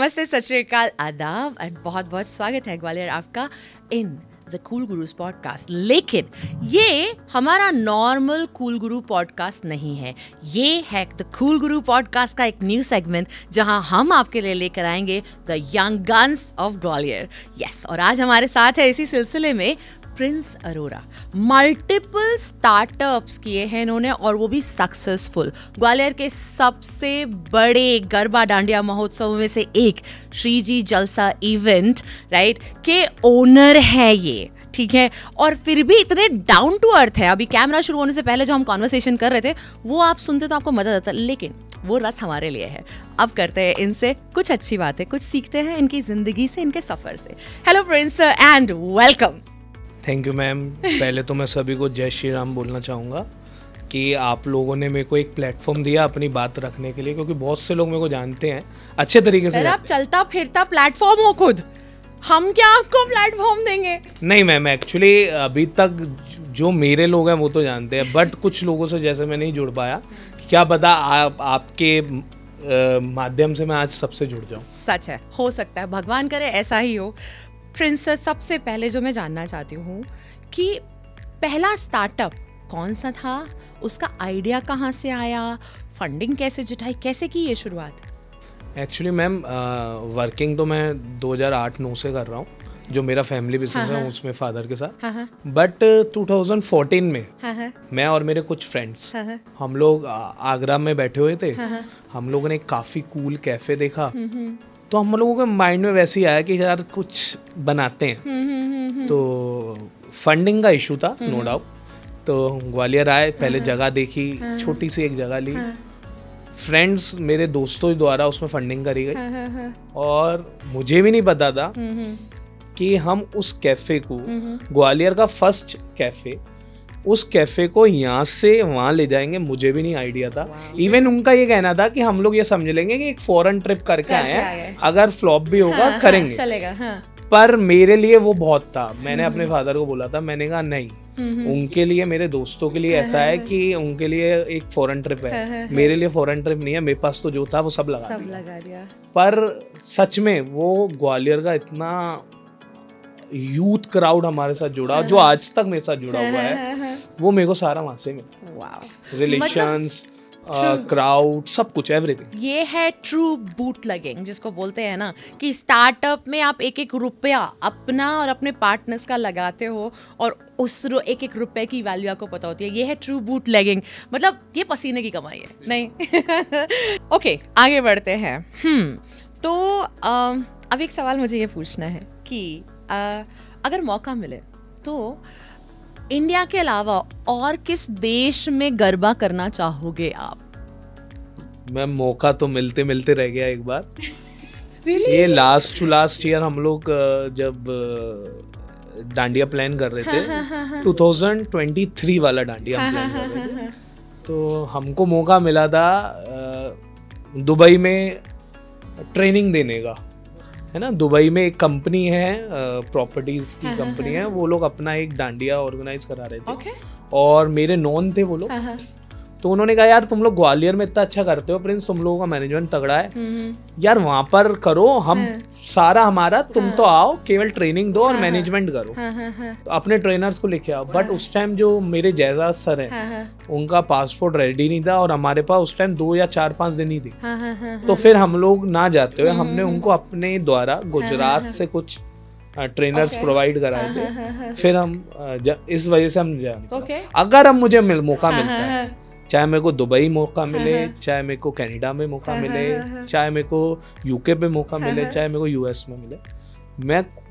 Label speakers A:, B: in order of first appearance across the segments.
A: नमस्ते, सत श्री अकाल, आदाब एंड बहुत बहुत स्वागत है ग्वालियर आपका in the cool gurus podcast. लेकिन ये हमारा नॉर्मल कूल गुरु पॉडकास्ट नहीं है, ये है द कूल गुरु पॉडकास्ट का एक न्यू सेगमेंट जहां हम आपके लिए लेकर आएंगे the young guns of Gwalior. Yes, और आज हमारे साथ है इसी सिलसिले में प्रिंस अरोरा। मल्टीपल स्टार्टअप्स किए हैं इन्होंने और वो भी सक्सेसफुल। ग्वालियर के सबसे बड़े गरबा डांडिया महोत्सव में से एक श्रीजी जलसा इवेंट राइट के ओनर है ये, ठीक है। और फिर भी इतने डाउन टू अर्थ है। अभी कैमरा शुरू होने से पहले जो हम कॉन्वर्सेशन कर रहे थे वो आप सुनते तो आपको मजा आता, लेकिन वो रस हमारे लिए है। अब करते हैं इनसे कुछ अच्छी बातें, कुछ सीखते हैं इनकी जिंदगी से, इनके सफर से। Hello Prince and welcome.
B: Thank you ma'am. पहले तो मैं सभी को जय श्री राम बोलना चाहूँगा कि आप लोगों ने मेरे को एक प्लेटफॉर्म दिया अपनी बात रखने के लिए, क्योंकि बहुत से लोग मेरे को जानते हैं अच्छे तरीके से।
A: आप चलता फिरता प्लेटफॉर्म हो खुद, हम क्या आपको प्लेटफॉर्म देंगे?
B: नहीं मैम, एक्चुअली अभी तक जो मेरे लोग हैं वो तो जानते हैं, बट कुछ लोगों से जैसे मैं नहीं जुड़ पाया, क्या पता आपके माध्यम से मैं आज सबसे जुड़ जाऊँ।
A: सच है, हो सकता है, भगवान करे ऐसा ही हो। प्रिंस सर, सबसे पहले जो मैं जानना चाहती हूँ कि पहला स्टार्टअप कौन सा था, उसका आइडिया कहाँ से आया, फंडिंग कैसे जुटाई, कैसे की ये शुरुआत?
B: एक्चुअली मैम वर्किंग तो मैं 2008-9 से कर रहा हूँ, जो मेरा फैमिली बिजनेस है उसमें फादर के साथ। बट 2014 में मैं और मेरे कुछ फ्रेंड्स हम लोग आगरा में बैठे हुए थे। हम लोगों ने काफ़ी कूल कैफ़े देखा, तो हम लोगों के माइंड में वैसे ही आया कि यार कुछ बनाते हैं। तो फंडिंग का इशू था, नो डाउट। तो ग्वालियर आए, पहले जगह देखी, छोटी सी एक जगह ली। फ्रेंड्स मेरे दोस्तों द्वारा उसमें फंडिंग करी गई और मुझे भी नहीं पता था कि हम उस कैफे को, ग्वालियर का फर्स्ट कैफे, उस कैफे को यहाँ से वहाँ ले जाएंगे। मुझे भी नहीं आइडिया था। इवन उनका ये कहना था कि हम लोग ये समझ लेंगे कि एक फॉरेन ट्रिप करके आए हैं, अगर फ्लॉप भी होगा करेंगे,
A: चलेगा।
B: पर मेरे लिए वो बहुत था। मैंने अपने फादर को बोला था, मैंने कहा नहीं, उनके लिए, मेरे दोस्तों के लिए ऐसा है कि उनके लिए एक फॉरेन ट्रिप है, मेरे लिए फॉरेन ट्रिप नहीं है। मेरे पास तो जो था वो सब लगा दिया। पर सच में वो ग्वालियर का इतना यूथ क्राउड हमारे साथ जुड़ा, जो आज तक मेरे साथ जुड़ा हुआ है, वो मेरे को सारा वहां से मिला। रिलेशंस, क्राउड, सब कुछ, एवरीथिंग। ये
A: है ट्रू बूट लगिंग, जिसको बोलते हैं ना कि स्टार्टअप में आप एक एक रुपया अपना और अपने पार्टनर्स का लगाते हो और उस एक एक रुपए की वैल्यू आपको पता होती है। ये है ट्रू बूट लेगिंग, मतलब ये पसीने की कमाई है, नहीं? ओके, आगे बढ़ते हैं। तो अब एक सवाल मुझे ये पूछना है कि अगर मौका मिले तो इंडिया के अलावा और किस देश में गरबा करना चाहोगे आप?
B: मैं मौका तो मिलते मिलते रह गया एक बार। Really? ये लास्ट ईयर हम लोग जब डांडिया प्लान कर रहे थे, 2023 वाला डांडिया हम प्लान कर रहे थे, तो हमको मौका मिला था दुबई में ट्रेनिंग देने का, है ना। दुबई में एक कंपनी है, प्रॉपर्टीज की कंपनी है, वो लोग अपना एक डांडिया ऑर्गेनाइज करा रहे थे। और मेरे नॉन थे वो लोग। तो उन्होंने कहा यार तुम लोग ग्वालियर में इतना अच्छा करते हो प्रिंस, तुम लोगों का मैनेजमेंट तगड़ा है, यार वहां पर करो, हम सारा हमारा, तुम तो आओ, केवल ट्रेनिंग दो और मैनेजमेंट करो, तो अपने ट्रेनर्स को लेके आओ। बट उस टाइम जो मेरे जैजाज सर हैं, उनका पासपोर्ट रेडी नहीं था और हमारे पास उस टाइम 2 या 4-5 दिन ही थी। तो फिर हम लोग ना जाते हुए हमने उनको अपने द्वारा गुजरात से कुछ ट्रेनर्स प्रोवाइड कराए थे। फिर हम इस वजह से हम जाने, अगर हम मुझे मौका मिलता है, चाहे मेरे को दुबई मौका मिले, चाहे मेरे को कनाडा में मौका मिले, चाहे मेरे को यूके पे मौका मिले, चाहे मेरे को यूएस में मिले,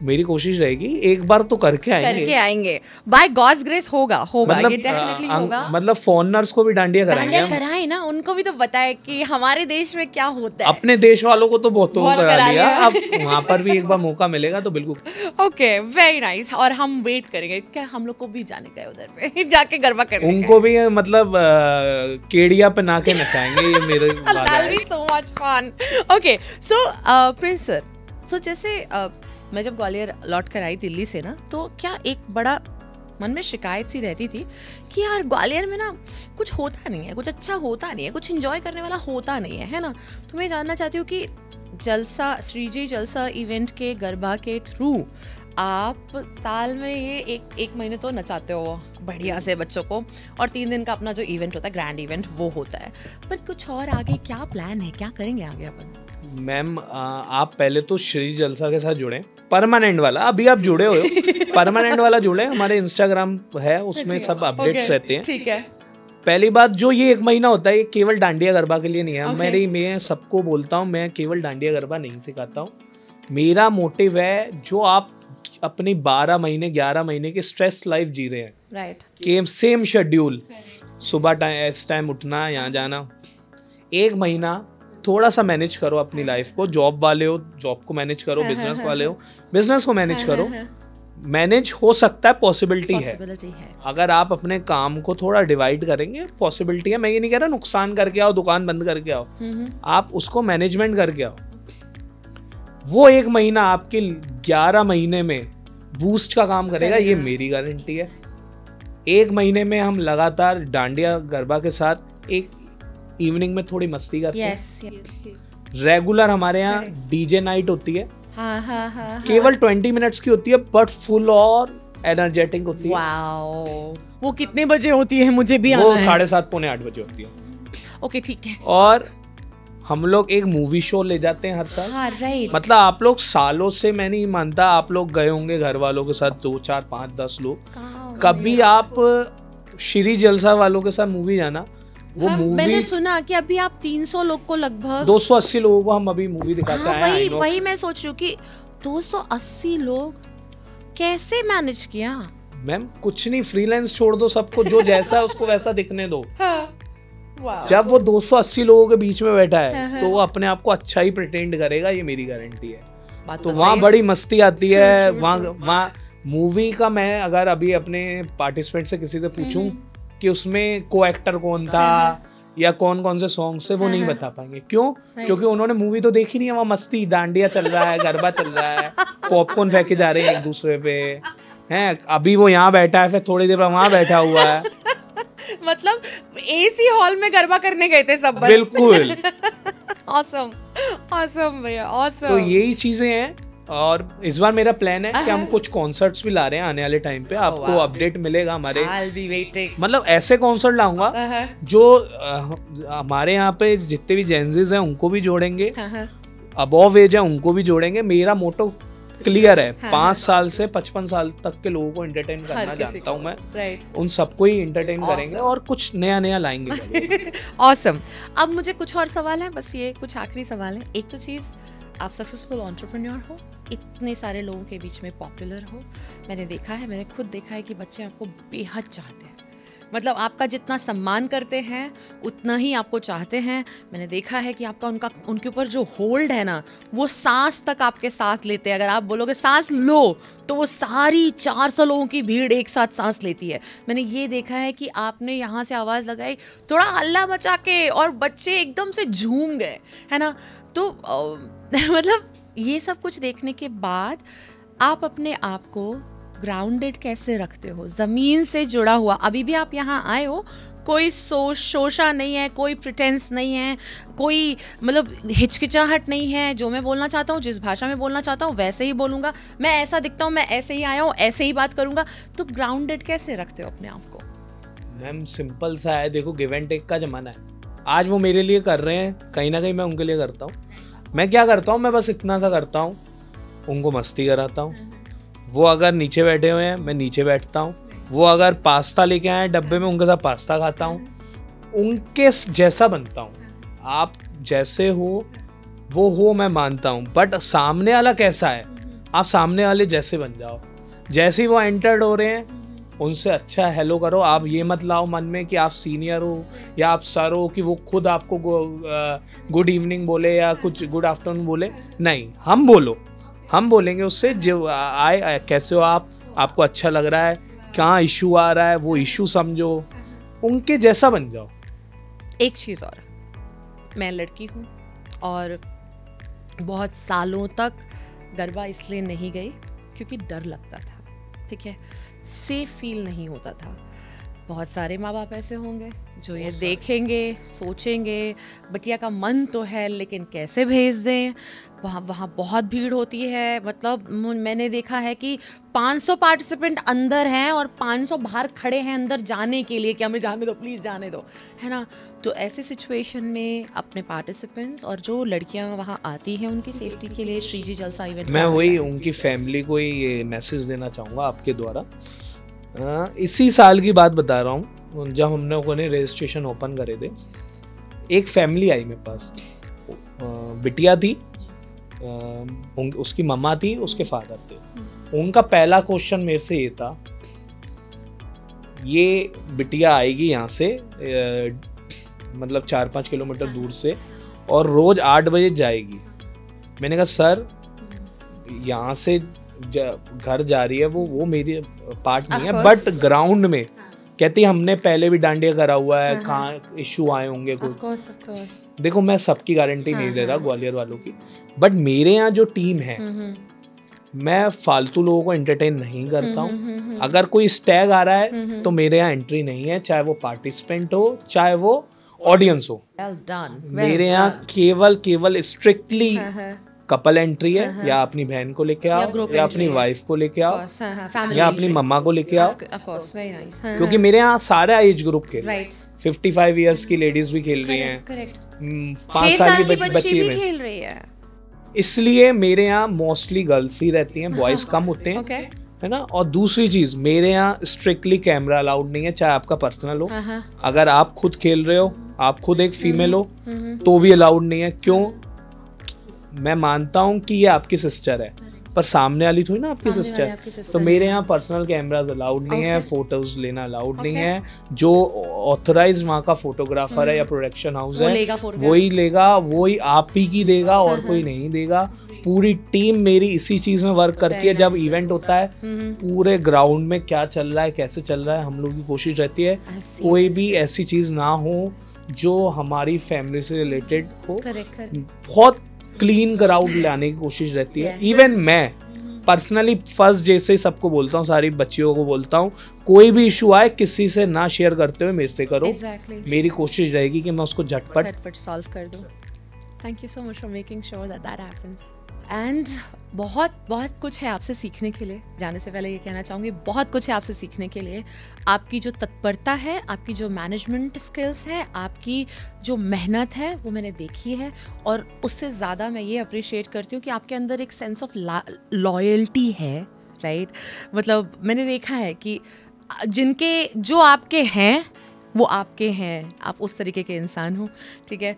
B: मेरी कोशिश रहेगी एक बार तो करके आएंगे। बाय गॉड्स ग्रेस होगा मतलब, ये डेफिनेटली होगा। मतलब फॉरेनर्स को भी डांडिया कराएं ना, उनको भी तो बताए कि हमारे देश में क्या होता है। अपने देश वालों को तो बहुत करा लिया, अब वहाँ पर भी एक बार मौका मिलेगा तो बिल्कुल। Okay, very nice. और हम वेट करेंगे, क्या हम लोग को भी जाने का है उधर पे जाके गरबा करेंगे, उनको भी मतलब केड़िया पे ना के नचाएंगे। ये मेरे सो मच फन। ओके, सो प्रिंस सर, सो जैसे मैं जब ग्वालियर लौट कर आई दिल्ली से ना, तो क्या एक बड़ा मन में शिकायत सी रहती थी कि यार ग्वालियर में ना कुछ होता नहीं है, कुछ अच्छा होता नहीं है, कुछ एंजॉय करने वाला होता नहीं है, है ना। तो मैं जानना चाहती हूँ कि
A: जलसा, श्रीजी जलसा इवेंट के गरबा के थ्रू आप साल में ये एक महीने तो नचाते हो बढ़िया से बच्चों को, और 3 दिन का अपना जो इवेंट होता है, ग्रैंड इवेंट, वो होता है। पर कुछ और आगे क्या प्लान है, क्या करेंगे आगे अपन?
B: मैम आप पहले तो श्री जलसा के साथ जुड़े, परमानेंट वाला, अभी आप जुड़े हो परमानेंट वाला जुड़े, हमारे इंस्टाग्राम है उसमें सब अपडेट्स रहते हैं।
A: ठीक है।
B: पहली बात, जो ये 1 महीना होता है ये केवल डांडिया गरबा के लिए नहीं है। मैं सबको बोलता हूँ, मैं केवल डांडिया गरबा नहीं सिखाता हूँ। मेरा मोटिव है जो आप अपनी 12 महीने 11 महीने की स्ट्रेस लाइफ जी रहे हैं,
A: राइट,
B: कि सेम शेड्यूल, सुबह इस टाइम उठना, यहाँ जाना, 1 महीना थोड़ा सा मैनेज करो अपनी लाइफ को। जॉब वाले हो जॉब को मैनेज करो, बिजनेस वाले हो बिजनेस को मैनेज करो। मैनेज हो सकता है, पॉसिबिलिटी है। अगर आप अपने काम को थोड़ा डिवाइड करेंगे, पॉसिबिलिटी है। मैं ये नहीं कह रहा नुकसान करके आओ, दुकान बंद करके आओ, आप उसको मैनेजमेंट करके आओ। वो 1 महीना आपके 11 महीने में बूस्ट का काम करेगा, ये मेरी गारंटी है। 1 महीने में हम लगातार डांडिया गरबा के साथ एक इवनिंग में थोड़ी मस्ती करते हैं। रेगुलर हमारे यहाँ डीजे नाइट होती है, केवल 20 मिनट्स की होती है, बट फुल और एनर्जेटिक होती है।
A: वो कितने बजे होती है? मुझे भी
B: वो 7:30 पौने 8 बजे होती है।
A: ओके, ठीक है।
B: और हम लोग एक मूवी शो ले जाते हैं हर साल।
A: राइट।
B: मतलब आप लोग सालों से, मैं नहीं मानता, आप लोग गए होंगे घर वालों के साथ 2, 4, 5, 10 लोग। कभी आप श्री जलसा वालों के साथ मूवी जाना, वो मूवी
A: मैंने सुना कि अभी आप 300 लोग को, लगभग
B: 280 लोगों को हम अभी मूवी दिखाते हैं।
A: वही मैं सोच रही हूँ कि 280 लोग कैसे मैनेज किया?
B: मैम कुछ नहीं, फ्रीलांस छोड़ दो सबको, जो जैसा है उसको वैसा दिखने दो। जब वो 280 लोगों के बीच में बैठा है तो वो अपने आप को अच्छा ही प्रिटेंड करेगा, ये मेरी गारंटी है। तो वहाँ बड़ी मस्ती आती है। वहाँ मूवी का, मैं अगर अभी अपने पार्टिसिपेंट से किसी से पूछूं कि उसमें को एक्टर कौन था या कौन कौन से सॉन्ग थे, वो नहीं बता पाएंगे। क्यों? क्योंकि उन्होंने मूवी तो देखी नहीं है। वहाँ मस्ती, डांडिया चल रहा है, गरबा चल रहा है, पॉपकॉर्न फेंके जा रहे हैं एक दूसरे पे हैं। अभी वो यहाँ बैठा है, फिर थोड़ी देर बाद वहाँ बैठा हुआ है।
A: मतलब एसी हॉल में गरबा करने गए थे सब, बस।
B: बिल्कुल।
A: ऑसम भैया, ऑसम।
B: तो यही चीजें हैं। और इस बार मेरा प्लान है कि हम कुछ कॉन्सर्ट्स भी ला रहे हैं आने वाले टाइम पे। आपको अपडेट मिलेगा हमारे। मतलब ऐसे कॉन्सर्ट लाऊंगा जो हमारे यहाँ पे जितने भी जेंजीज हैं उनको भी जोड़ेंगे, अबव एज है उनको भी जोड़ेंगे। मेरा मोटो क्लियर है, 5 साल से 55 साल तक के लोगों को एंटरटेन करना जानता हूँ मैं। उन सबको ही एंटरटेन करेंगे और कुछ नया लाएंगे।
A: ऑसम। अब मुझे कुछ और सवाल है, बस ये कुछ आखिरी सवाल है। एक तो चीज़, आप सक्सेसफुल एंटरप्रेन्योर हो, इतने सारे लोगों के बीच में पॉपुलर हो। मैंने देखा है, मैंने खुद देखा है कि बच्चे आपको बेहद चाहते हैं। मतलब आपका जितना सम्मान करते हैं उतना ही आपको चाहते हैं। मैंने देखा है कि आपका उनके ऊपर जो होल्ड है ना, वो सांस तक आपके साथ लेते हैं। अगर आप बोलोगे सांस लो, तो वो सारी 400 लोगों की भीड़ एक साथ सांस लेती है। मैंने ये देखा है कि आपने यहाँ से आवाज़ लगाई, थोड़ा हल्ला मचा के, और बच्चे एकदम से झूम गए, है ना। तो मतलब ये सब कुछ देखने के बाद आप अपने आप को ग्राउंडेड कैसे रखते हो, ज़मीन से जुड़ा हुआ? अभी भी आप यहाँ आए हो, कोई शोशा नहीं है, कोई प्रिटेंस नहीं है, कोई मतलब हिचकिचाहट नहीं है। जो मैं बोलना चाहता हूँ, जिस भाषा में बोलना चाहता हूँ वैसे ही बोलूँगा। मैं ऐसा दिखता हूँ, मैं ऐसे ही आया हूँ, ऐसे ही बात करूँगा। तो ग्राउंडेड कैसे रखते हो अपने आप को?
B: मैम सिंपल सा है, देखो गिव एंड टेक का ज़माना है। आज वो मेरे लिए कर रहे हैं, कहीं ना कहीं मैं उनके लिए करता हूँ। मैं क्या करता हूँ, मैं बस इतना सा करता हूँ, उनको मस्ती कराता हूँ। वो अगर नीचे बैठे हुए हैं, मैं नीचे बैठता हूँ। वो अगर पास्ता लेके आए डब्बे में, उनके साथ पास्ता खाता हूँ, उनके जैसा बनता हूँ। आप जैसे हो वो हो, मैं मानता हूँ, बट सामने वाला कैसा है, आप सामने वाले जैसे बन जाओ। जैसे ही वो एंटर्ड हो रहे हैं, उनसे अच्छा हेलो करो। आप ये मत लाओ मन में कि आप सीनियर हो या आप सर हो, कि वो खुद आपको गुड इवनिंग बोले या कुछ गुड आफ्टरनून बोले। नहीं, हम बोलो, हम बोलेंगे उससे, जो आए कैसे हो आप, आपको अच्छा लग रहा है, कहाँ इशू आ रहा है, वो इशू समझो, उनके जैसा बन जाओ।
A: एक चीज़ और, मैं लड़की हूँ और बहुत सालों तक गरबा इसलिए नहीं गई क्योंकि डर लगता था, ठीक है, सेफ फील नहीं होता था। बहुत सारे माँ बाप ऐसे होंगे जो ये देखेंगे, सोचेंगे बिटिया का मन तो है लेकिन कैसे भेज दें, वहाँ बहुत भीड़ होती है। मतलब मैंने देखा है कि 500 पार्टिसिपेंट अंदर हैं और 500 बाहर खड़े हैं अंदर जाने के लिए कि हमें जाने दो, प्लीज़ जाने दो, है ना। तो ऐसे सिचुएशन में अपने पार्टिसिपेंट्स और जो लड़कियां वहाँ आती हैं उनकी सेफ्टी के लिए श्रीजी जलसा इवेंट,
B: मैं वही उनकी फैमिली को ही ये मैसेज देना चाहूँगा आपके द्वारा। इसी साल की बात बता रहा हूँ, जब हम लोगों ने रजिस्ट्रेशन ओपन करे थे, एक फैमिली आई मेरे पास, बिटिया थी, उसकी मम्मा थी, उसके फादर थे। उनका पहला क्वेश्चन मेरे से ये था, ये बिटिया आएगी यहाँ से मतलब 4-5 किलोमीटर दूर से और रोज 8 बजे जाएगी। मैंने कहा सर यहाँ से घर जा रही है, वो मेरी पार्ट नहीं है, बट ग्राउंड में कहती हमने पहले भी डांडिया करा हुआ है, कहाँ इशू आए होंगे कुछ। देखो मैं सबकी गारंटी नहीं ले रहा ग्वालियर वालों की, बट मेरे यहाँ जो टीम है मैं फालतू लोगों को एंटरटेन नहीं करता हूँ। अगर कोई स्टैग आ रहा है तो मेरे यहाँ एंट्री नहीं है, चाहे वो पार्टिसिपेंट हो चाहे वो ऑडियंस हो। मेरे यहाँ केवल स्ट्रिक्टली कपल एंट्री है, या अपनी बहन को लेके आओ, या अपनी वाइफ को लेके आओ, या अपनी मम्मा को लेके आओ, क्योंकि मेरे यहाँ सारे एज ग्रुप खेल रहे हैं। 55 इयर्स की लेडीज भी खेल रही हैं, 5 साल की बच्ची भी खेल रही है। इसलिए मेरे यहाँ मोस्टली गर्ल्स ही रहती हैं, बॉयज कम होते हैं, है ना। और दूसरी चीज, मेरे यहाँ स्ट्रिक्टली कैमरा अलाउड नहीं है, चाहे आपका पर्सनल हो। अगर आप खुद खेल रहे हो, आप खुद एक फीमेल हो, तो भी अलाउड नहीं है। क्यों? मैं मानता हूँ कि ये आपकी सिस्टर है, पर सामने वाली थोड़ी ना आपकी सिस्टर। तो मेरे यहाँ पर्सनल कैमरास अलाउड नहीं है, फोटोज लेना अलाउड नहीं है। जो ऑथराइज वहाँ का फोटोग्राफर है या प्रोडक्शन हाउस है वही लेगा, वही आप ही की देगा, और कोई नहीं देगा। पूरी टीम मेरी इसी चीज में वर्क करती है। जब इवेंट होता है पूरे ग्राउंड में क्या चल रहा है, कैसे चल रहा है, हम लोग की कोशिश रहती है कोई भी ऐसी चीज ना हो जो हमारी फैमिली से रिलेटेड हो। बहुत क्लीन क्राउड लाने की कोशिश रहती है। इवन मैं पर्सनली फर्स्ट डे से सबको बोलता हूँ, सारी बच्चियों को बोलता हूँ, कोई भी इशू आए किसी से ना शेयर करते हुए मेरे से करो। मेरी कोशिश रहेगी कि मैं उसको झटपट
A: सॉल्व कर दूँ। Thank you so much for making sure that that happens. And बहुत कुछ है आपसे सीखने के लिए। जाने से पहले ये कहना चाहूँगी, बहुत कुछ है आपसे सीखने के लिए। आपकी जो तत्परता है, आपकी जो मैनेजमेंट स्किल्स है, आपकी जो मेहनत है, वो मैंने देखी है। और उससे ज़्यादा मैं ये अप्रिशिएट करती हूँ कि आपके अंदर एक सेंस ऑफ लॉयल्टी है, राइट। मतलब मैंने देखा है कि जो आपके हैं वो आपके हैं, आप उस तरीके के इंसान हो, ठीक है।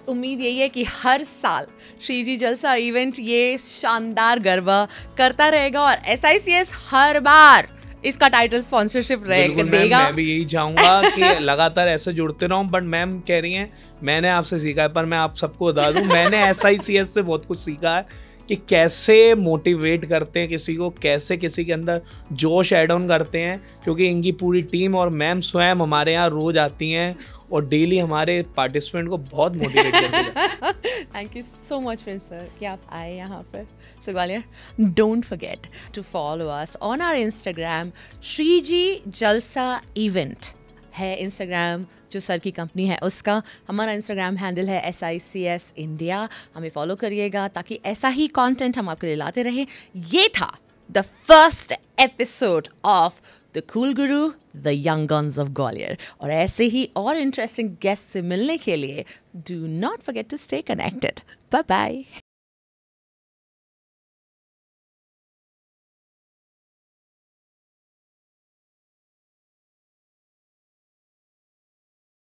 A: उम्मीद यही है कि हर साल श्रीजी जलसा इवेंट ये शानदार गरबा करता रहेगा और SICS हर बार इसका टाइटल स्पॉन्सरशिप देगा।
B: मैं भी यही चाहूंगा कि लगातार ऐसे जुड़ते रहूं। बट मैम कह रही हैं मैंने आपसे सीखा है, पर मैं आप सबको बता दूं मैंने SICS से बहुत कुछ सीखा है कि कैसे मोटिवेट करते हैं किसी को, कैसे किसी के अंदर जोश ऐड ऑन करते हैं। क्योंकि इनकी पूरी टीम और मैम स्वयं हमारे यहाँ रोज आती हैं और डेली हमारे पार्टिसिपेंट को बहुत मोटिवेट करते हैं।
A: Thank you so much friends sir कि आप आए यहाँ पर। So Gwalior, don't forget to follow us on our Instagram. Shriji Jalsa event है इंस्टाग्राम, जो सर की कंपनी है उसका। हमारा इंस्टाग्राम हैंडल है SICS इंडिया। हमें फॉलो करिएगा ताकि ऐसा ही कंटेंट हम आपके लिए लाते रहें। ये था the first episode of the cool guru, the young guns of Gwalior. और ऐसे ही और इंटरेस्टिंग गेस्ट से मिलने के लिए do not forget to stay connected. Bye bye.